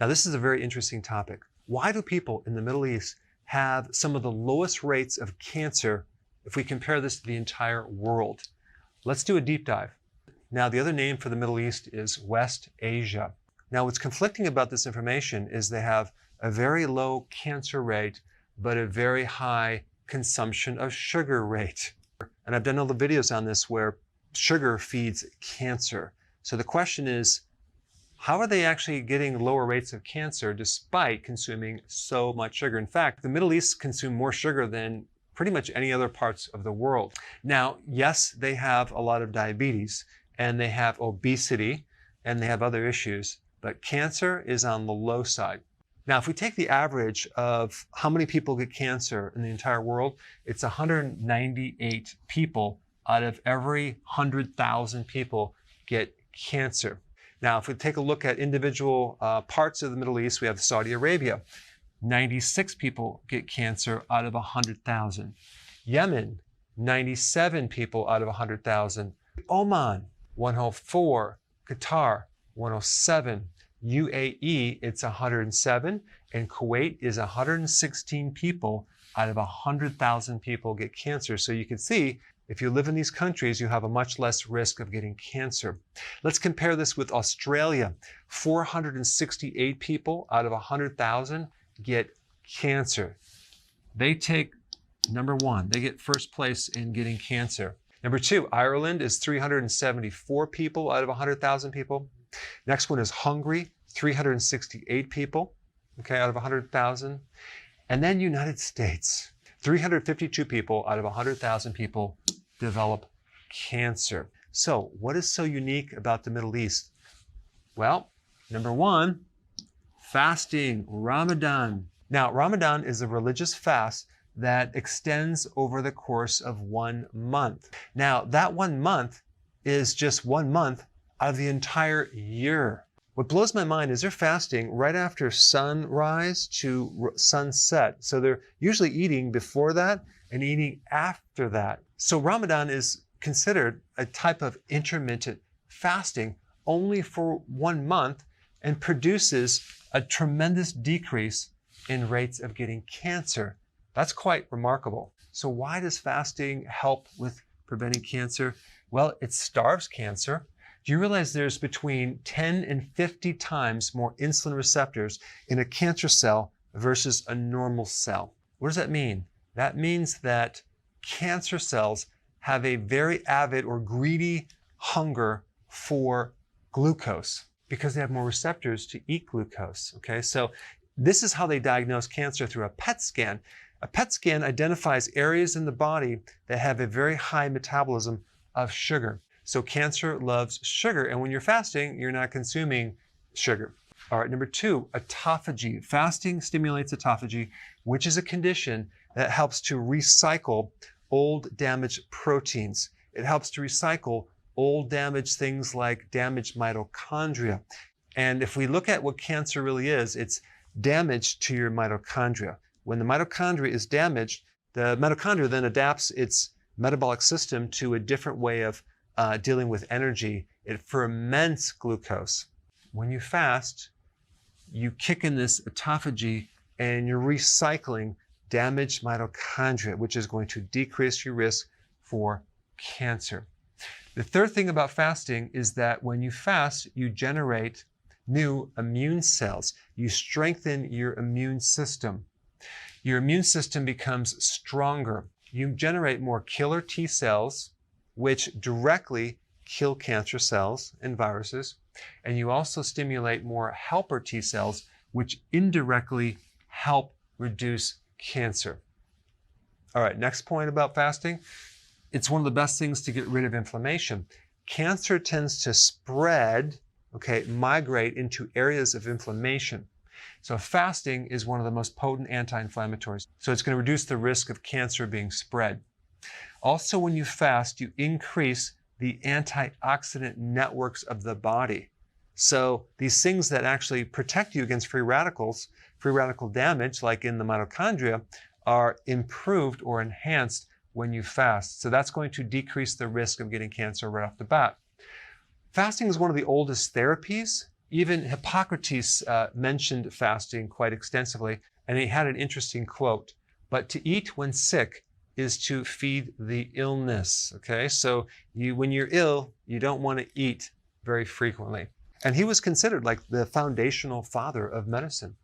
Now, this is a very interesting topic. Why do people in the Middle East have some of the lowest rates of cancer if we compare this to the entire world? Let's do a deep dive. Now, the other name for the Middle East is West Asia. Now, what's conflicting about this information is they have a very low cancer rate, but a very high consumption of sugar rate. And I've done all the videos on this where sugar feeds cancer. So the question is, how are they actually getting lower rates of cancer despite consuming so much sugar? In fact, the Middle East consume more sugar than pretty much any other parts of the world. Now, yes, they have a lot of diabetes and they have obesity and they have other issues, but cancer is on the low side. Now, if we take the average of how many people get cancer in the entire world, it's 198 people out of every 100,000 people get cancer. Now, if we take a look at individual parts of the Middle East, we have Saudi Arabia. 96 people get cancer out of 100,000. Yemen, 97 people out of 100,000. Oman, 104. Qatar, 107. UAE, it's 107. And Kuwait is 116 people out of 100,000 people get cancer. So you can see, if you live in these countries, you have a much less risk of getting cancer. Let's compare this with Australia. 468 people out of 100,000 get cancer. They take number one. They get first place in getting cancer. Number two, Ireland is 374 people out of 100,000 people. Next one is Hungary, 368 people, okay, out of 100,000. And then United States, 352 people out of 100,000 people develop cancer. So what is so unique about the Middle East? Well, number one, fasting, Ramadan. Now, Ramadan is a religious fast that extends over the course of 1 month. Now, that 1 month is just 1 month out of the entire year. What blows my mind is they're fasting right after sunrise to sunset. So they're usually eating before that and eating after that. So Ramadan is considered a type of intermittent fasting only for 1 month and produces a tremendous decrease in rates of getting cancer. That's quite remarkable. So why does fasting help with preventing cancer? Well, it starves cancer. Do you realize there's between 10 and 50 times more insulin receptors in a cancer cell versus a normal cell? What does that mean? That means that cancer cells have a very avid or greedy hunger for glucose because they have more receptors to eat glucose. Okay, so this is how they diagnose cancer through a PET scan. A PET scan identifies areas in the body that have a very high metabolism of sugar. So cancer loves sugar, and when you're fasting, you're not consuming sugar. All right, number two, autophagy. Fasting stimulates autophagy, which is a condition that helps to recycle old damaged proteins. It helps to recycle old damaged things like damaged mitochondria. And if we look at what cancer really is, it's damage to your mitochondria. When the mitochondria is damaged, the mitochondria then adapts its metabolic system to a different way of dealing with energy. It ferments glucose. When you fast, you kick in this autophagy and you're recycling damaged mitochondria, which is going to decrease your risk for cancer. The third thing about fasting is that when you fast, you generate new immune cells. You strengthen your immune system. Your immune system becomes stronger. You generate more killer T cells, which directly kill cancer cells and viruses. And you also stimulate more helper T cells, which indirectly help reduce cancer. All right, next point about fasting. It's one of the best things to get rid of inflammation. Cancer tends to spread, migrate into areas of inflammation. So fasting is one of the most potent anti-inflammatories. So it's going to reduce the risk of cancer being spread. Also, when you fast, you increase the antioxidant networks of the body. So these things that actually protect you against free radical damage, like in the mitochondria, are improved or enhanced when you fast. So that's going to decrease the risk of getting cancer right off the bat. Fasting is one of the oldest therapies Even Hippocrates mentioned fasting quite extensively, and he had an interesting quote. But to eat when sick is to feed the illness. Okay, so when you're ill, you don't want to eat very frequently. And he was considered like the foundational father of medicine.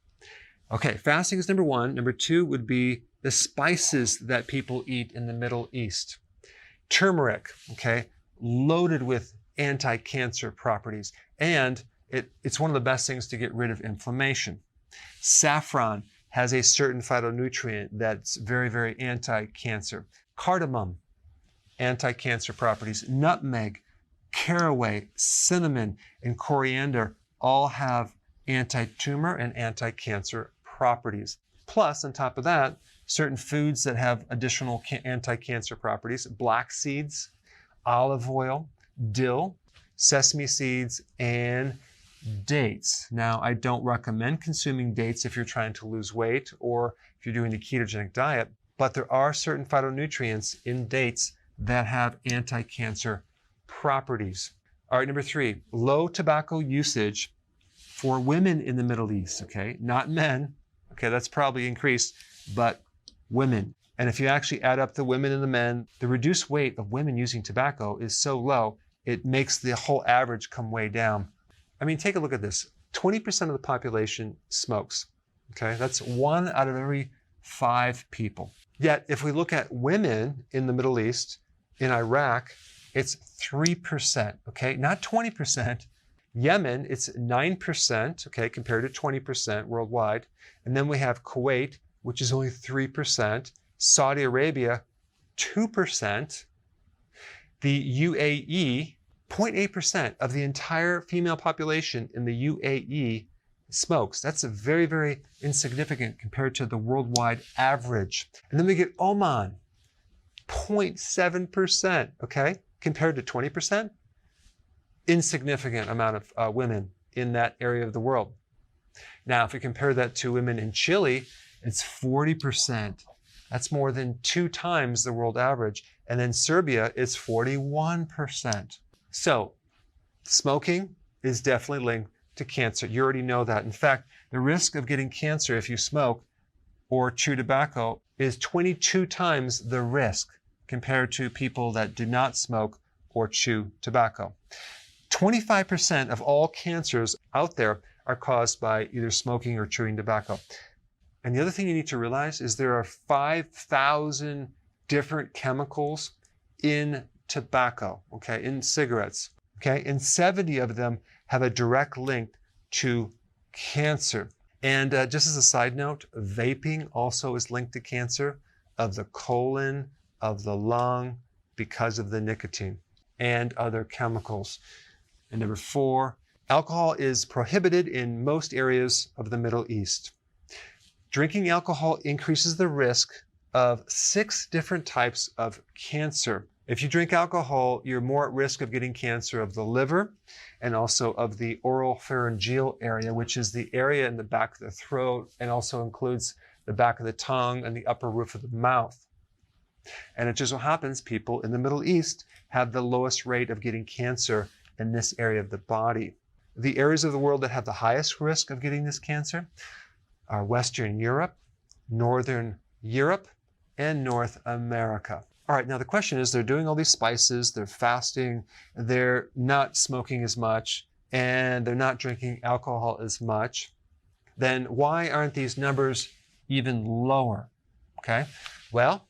Okay, fasting is number one. Number two would be the spices that people eat in the Middle East. Turmeric, okay, loaded with anti-cancer properties, and it's one of the best things to get rid of inflammation. Saffron has a certain phytonutrient that's very, very anti-cancer. Cardamom, anti-cancer properties. Nutmeg, caraway, cinnamon, and coriander all have anti-tumor and anti-cancer properties. Plus, on top of that, certain foods that have additional anti-cancer properties: black seeds, olive oil, dill, sesame seeds, and dates. Now, I don't recommend consuming dates if you're trying to lose weight or if you're doing a ketogenic diet, but there are certain phytonutrients in dates that have anti-cancer properties. All right, number three, low tobacco usage for women in the Middle East, okay? Not men, okay, that's probably increased, but women. And if you actually add up the women and the men, the reduced weight of women using tobacco is so low, it makes the whole average come way down. I mean, take a look at this. 20% of the population smokes, okay? That's 1 out of every 5 people. Yet, if we look at women in the Middle East, in Iraq, it's 3%, okay? Not 20%. Yemen, it's 9%, okay, compared to 20% worldwide. And then we have Kuwait, which is only 3%. Saudi Arabia, 2%. The UAE, 0.8% of the entire female population in the UAE smokes. That's a very, very insignificant compared to the worldwide average. And then we get Oman, 0.7%, okay, compared to 20%. Insignificant amount of women in that area of the world. Now, if we compare that to women in Chile, it's 40%. That's more than 2 times the world average. And then Serbia is 41%. So smoking is definitely linked to cancer. You already know that. In fact, the risk of getting cancer if you smoke or chew tobacco is 22 times the risk compared to people that do not smoke or chew tobacco. 25% of all cancers out there are caused by either smoking or chewing tobacco. And the other thing you need to realize is there are 5,000 different chemicals in tobacco, okay, in cigarettes, okay, and 70 of them have a direct link to cancer. And just as a side note, vaping also is linked to cancer of the colon, of the lung, because of the nicotine and other chemicals. And number 4, alcohol is prohibited in most areas of the Middle East. Drinking alcohol increases the risk of 6 different types of cancer. If you drink alcohol, you're more at risk of getting cancer of the liver and also of the oropharyngeal area, which is the area in the back of the throat and also includes the back of the tongue and the upper roof of the mouth. And it just so happens people in the Middle East have the lowest rate of getting cancer in this area of the body. The areas of the world that have the highest risk of getting this cancer are Western Europe, Northern Europe, and North America. All right, now the question is, they're doing all these spices, they're fasting, they're not smoking as much, and they're not drinking alcohol as much. Then why aren't these numbers even lower? Okay, well,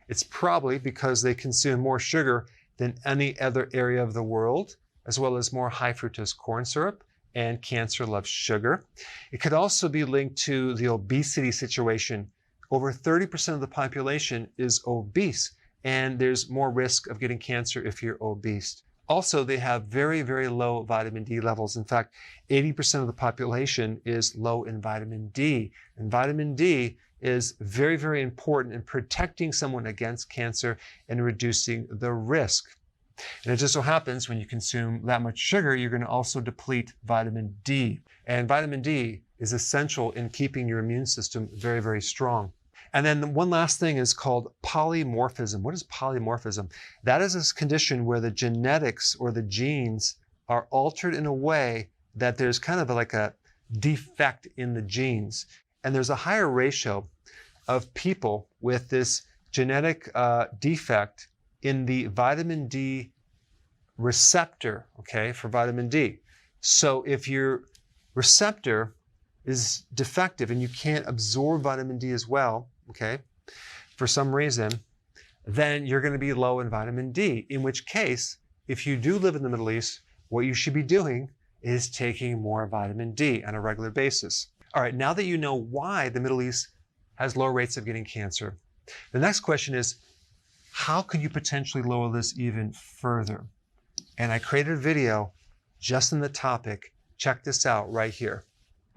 it's probably because they consume more sugar than any other area of the world, as well as more high fructose corn syrup, and cancer loves sugar. It could also be linked to the obesity situation. Over 30% of the population is obese, and there's more risk of getting cancer if you're obese. Also, they have very, very low vitamin D levels. In fact, 80% of the population is low in vitamin D. And vitamin D is very, very important in protecting someone against cancer and reducing the risk. And it just so happens when you consume that much sugar, you're going to also deplete vitamin D. And vitamin D is essential in keeping your immune system very, very strong. And then one last thing is called polymorphism. What is polymorphism? That is a condition where the genetics or the genes are altered in a way that there's kind of like a defect in the genes. And there's a higher ratio of people with this genetic defect in the vitamin D receptor, okay, for vitamin D. So if your receptor is defective and you can't absorb vitamin D as well, okay, for some reason, then you're going to be low in vitamin D, in which case, if you do live in the Middle East, what you should be doing is taking more vitamin D on a regular basis. All right, now that you know why the Middle East has low rates of getting cancer, the next question is, how could you potentially lower this even further? And I created a video just in the topic. Check this out right here.